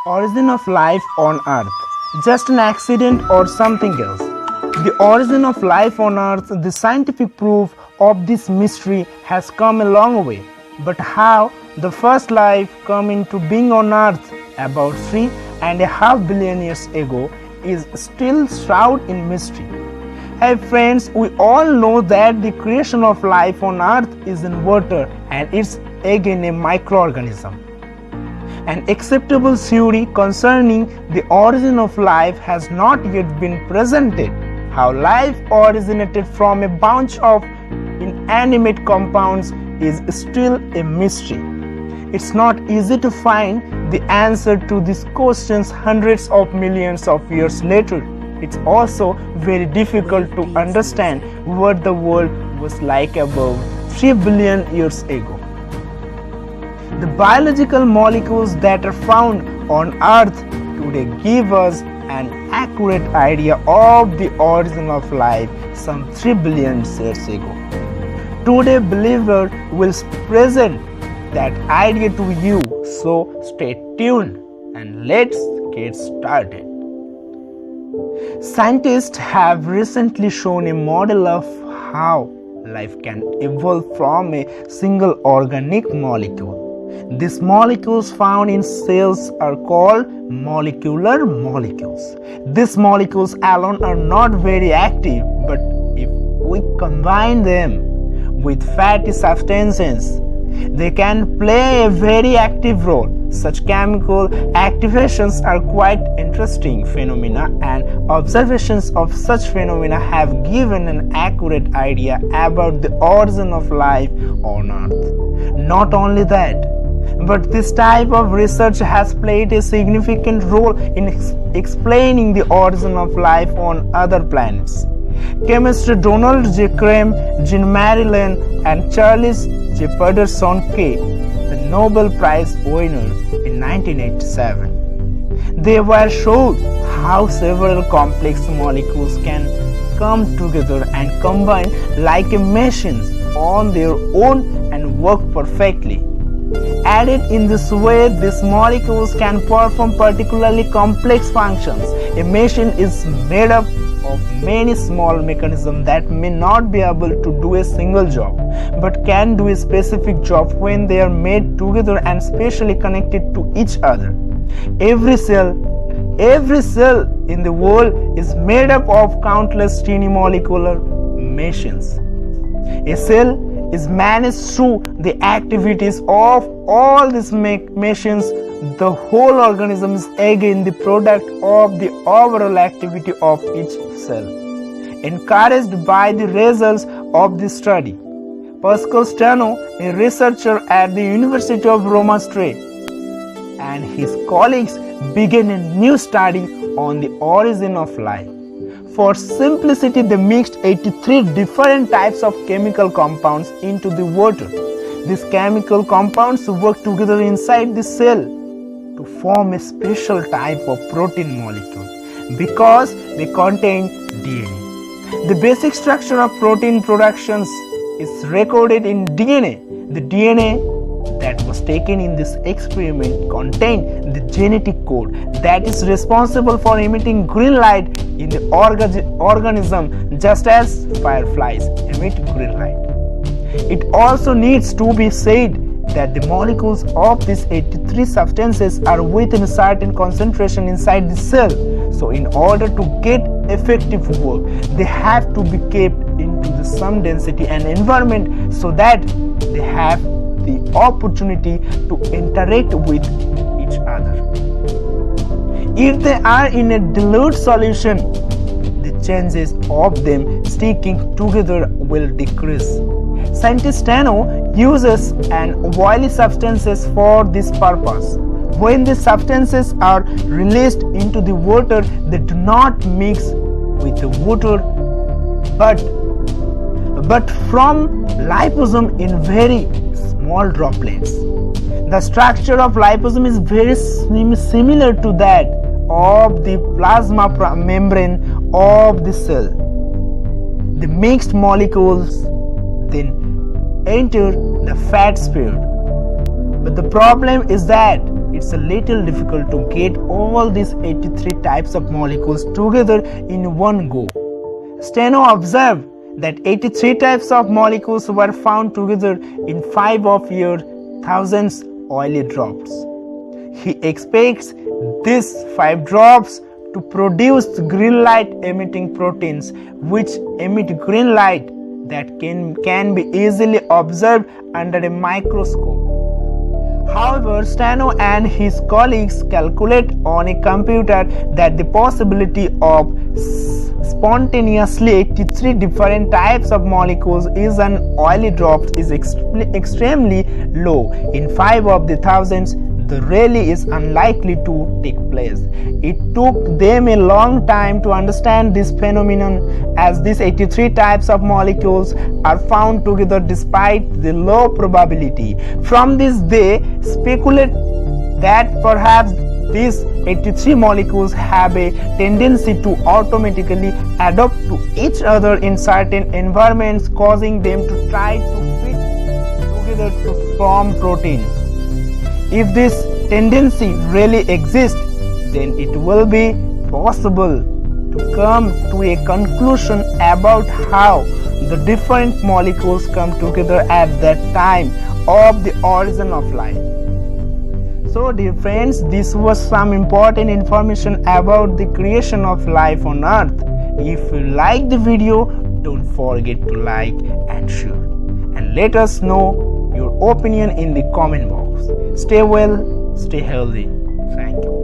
Origin of life on Earth. Just an accident or something else? The origin of life on Earth, the scientific proof of this mystery has come a long way. But how the first life come into being on Earth about 3.5 billion years ago is still shrouded in mystery. Hey friends, we all know that the creation of life on Earth is in water and it's again a microorganism. An acceptable theory concerning the origin of life has not yet been presented. How life originated from a bunch of inanimate compounds is still a mystery. It's not easy to find the answer to these questions hundreds of millions of years later. It's also very difficult to understand what the world was like about 3 billion years ago. The biological molecules that are found on Earth today give us an accurate idea of the origin of life some 3 billion years ago. Today, believer will present that idea to you, so stay tuned and let's get started. Scientists have recently shown a model of how life can evolve from a single organic molecule. These molecules found in cells are called molecular molecules. These molecules alone are not very active, but if we combine them with fatty substances, they can play a very active role. Such chemical activations are quite interesting phenomena, and observations of such phenomena have given an accurate idea about the origin of life on Earth. Not only that, but this type of research has played a significant role in explaining the origin of life on other planets. Chemist Donald J. Creme, Jean Marie Lehn, and Charles J. Pederson K., the Nobel Prize winner in 1987. They were shown how several complex molecules can come together and combine like a machines on their own and work perfectly. Added in this way, these molecules can perform particularly complex functions. A machine is made up of many small mechanisms that may not be able to do a single job, but can do a specific job when they are made together and specially connected to each other. Every cell in the world is made up of countless tiny molecular machines. A cell is managed through the activities of all these machines. The whole organism is again the product of the overall activity of each cell. Encouraged by the results of this study, Pascal Stano, a researcher at the University of Roma Tre, and his colleagues began a new study on the origin of life. For simplicity, they mixed 83 different types of chemical compounds into the water. These chemical compounds work together inside the cell to form a special type of protein molecule because they contain DNA. The basic structure of protein productions is recorded in DNA. The DNA that was taken in this experiment contained the genetic code that is responsible for emitting green light in the organism, just as fireflies emit green light. It also needs to be said that the molecules of these 83 substances are within a certain concentration inside the cell. So in order to get effective work, they have to be kept into some density and environment so that they have the opportunity to interact with each other. If they are in a dilute solution, the chances of them sticking together will decrease. Scientist Stano uses an oily substances for this purpose. When these substances are released into the water, they do not mix with the water but from liposome in very small droplets. The structure of liposome is very similar to that of the plasma membrane of the cell. The mixed molecules then enter the fat sphere. But the problem is that it's a little difficult to get all these 83 types of molecules together in one go. Steno observed that 83 types of molecules were found together in 5 of your thousands oily drops. He expects these 5 drops to produce green light emitting proteins which emit green light that can be easily observed under a microscope. However, Steno and his colleagues calculate on a computer that the possibility of spontaneously 83 different types of molecules is an oily drops is extremely low. In 5 of the thousands, the really is unlikely to take place. It took them a long time to understand this phenomenon, as these 83 types of molecules are found together despite the low probability. From this, they speculate that perhaps these 83 molecules have a tendency to automatically adapt to each other in certain environments, causing them to try to fit together to form proteins. If this tendency really exists, then it will be possible to come to a conclusion about how the different molecules come together at that time of the origin of life. So dear friends, this was some important information about the creation of life on earth. If you like the video, don't forget to like and share, and let us know your opinion in the comment box. Stay well, stay healthy. Thank you.